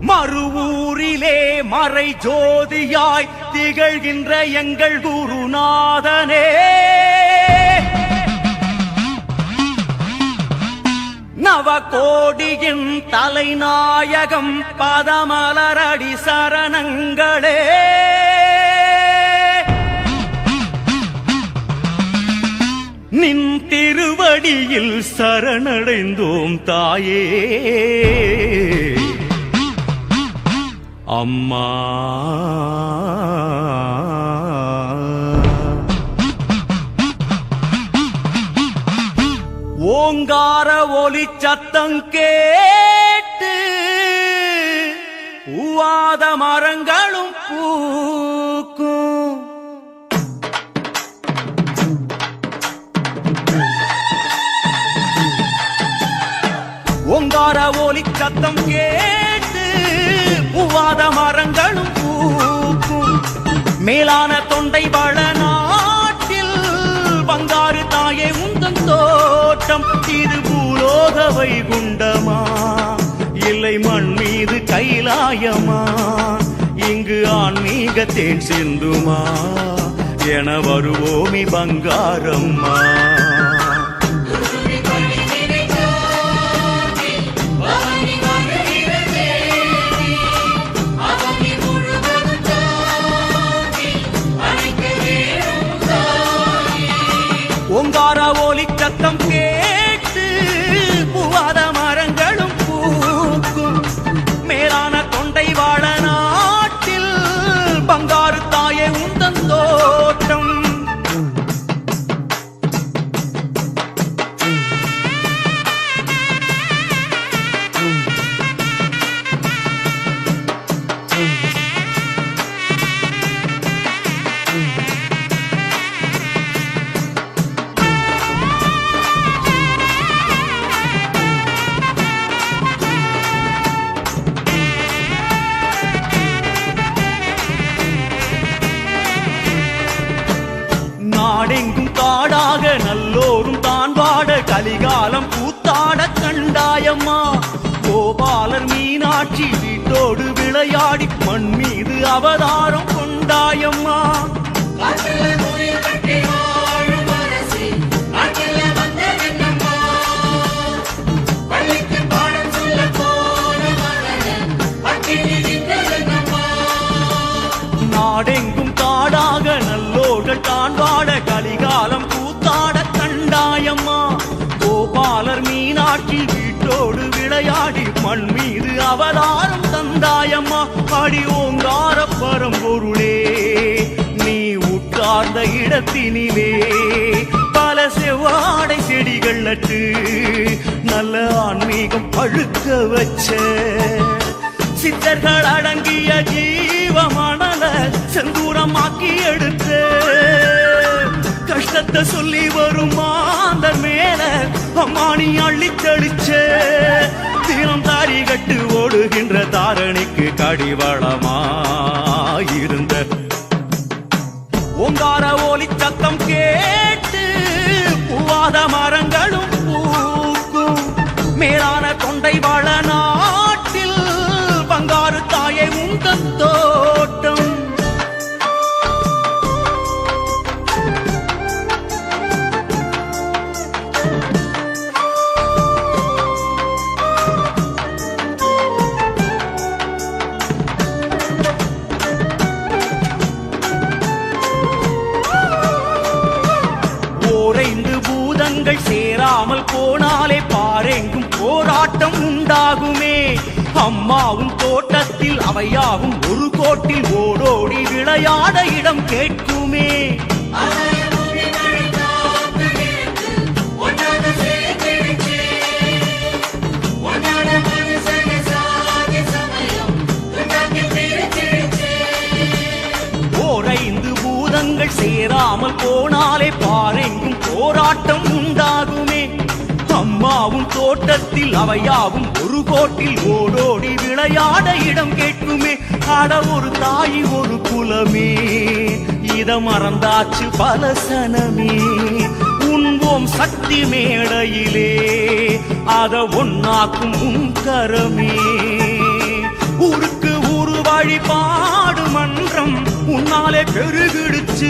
மறுவூரிலே மறை ஜோதியாய் திகழ்கின்ற எங்கள் குருநாதனே, நவகோடியின் தலைநாயகம் பதமலரடி சரணங்களே. நின் திருவடியில் சரணடைந்தோம் தாயே அம்மா. ஓங்கார ஒலி சத்தம் கேட்டு பூவாத மரங்களும் பூக்கும். ஓங்கார ஒலி சத்தம் கேட்டு பூவாத மரங்களும் பூக்கும். மேலான தொண்டை வள நாட்டில் பங்காரு தாயே உந்தன் தோட்டம். இது பூலோக வைகுண்டமா இல்லை மண் மீது கைலாயமா? இங்கு ஆன்மீக தேன் சிந்துமா என வருவோமி பங்காரம்மா. ஓங்கார ஒலி சத்தம் கேட்டு பூவாத மரங்களும் பூக்கும். மேலான தொண்டை வாழ நாட்டில் பங்காரு தாயே உந்தன் தோட்டம். நாடெங்கும் காடாக நல்லோரும் தான் வாட கலிகாலம் கூத்தாட கண்டாயம்மா. கோபாலர் மீனாட்சி வீட்டோடு விளையாடி மண் மீது அவதாரம் கொண்டாயம்மா. நாடெங்கும் காடாக நல்லோர்கள் தான் வாட கலிகாலம் கூத்தாட கண்டாயம்மா. கோபாலர் மீனாட்சி வீட்டோடு விளையாடி மண் மீது அவதாரம் தந்தாயம்மா. அடி ஓங்கார பரம்பொருளே நீ உட்கார்ந்த இடத்தினிலே பல செவ்வாடை செடிகள் நட்டு நல்ல ஆன்மீகம் பழுக்க வச்ச சித்தர்கள் அடங்கிய ஜீவமணல செந்தூரமாக்கி எடுத்து கஷ்டத்தை சொல்லி வரும் மாந்தர் மேல அம்மானி அள்ளி தெளிச்ச தீரம் தாரி கட்டு ஓடுகின்ற தாரணிக்கு கடிவளமாயிருந்த ஓங்கார ஒலி சத்தம் கேட்டு பூவாத மரங்களும் பூக்கும். மேலான தொண்டை வாழ நாட்டில் பங்காரு தாயை உந்தன் தோட்டம். ஓரைந்து பூதங்கள் சேராமல் போனாலே பாரெங்கும் போராட்டம் உண்டாகுமே. அம்மாவும் தோட்டத்தில் அவையாகும் ஒரு கோட்டில் ஓடோடி விளையாட இடம் கேட்குமே. ஓரைந்து பூதங்கள் சேராமல் போனாலே பாரெங்கும் போராட்டம் உண்டாகுமே. அம்மாவும் தோட்டத்தில் அவையாவும் ஒரு கோட்டில் ஓடோடி விளையாட இடம் கேட்குமே. அட ஒரு தாய் ஒரு குலமே இத மறந்தாச்சு பல சனமே. உண்போம் சக்தி மேடையிலே அத ஒன்னாக்கும் உன் கரமே. தன்னாலே பெருகிடுச்சு.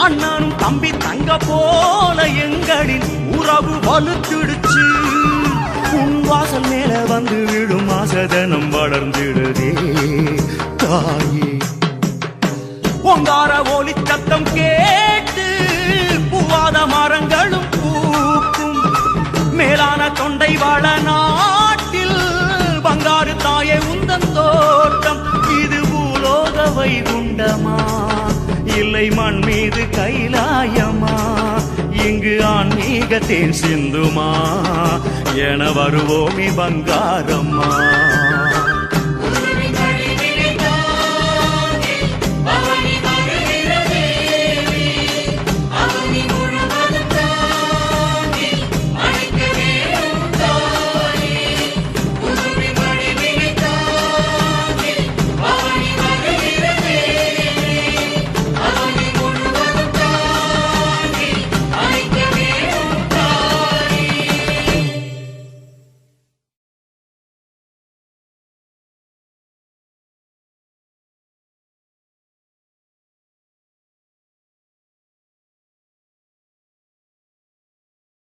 அண்ணனும் தம்பி தங்க போல எங்களின் உறவு வலுத்திடுச்சு. உன் வாசல் மேல வந்து விடும் ஆசதனம் வளர்ந்திடுதே தாயே. பொங்கார ஒலி சத்தம் கேட்டு பூவாத மரங்களும் பூக்கும். மேலான தொண்டை வாழ நாட்டில் பங்காரு தாயே உந்தன் தோட்டம். இது பூலோக வைகுண்டமா இல்லை மண் மீது கைலாயமா? இங்கு ஆன்மீக தேன் சிந்துமா என வருவோமே பங்காரம்மா.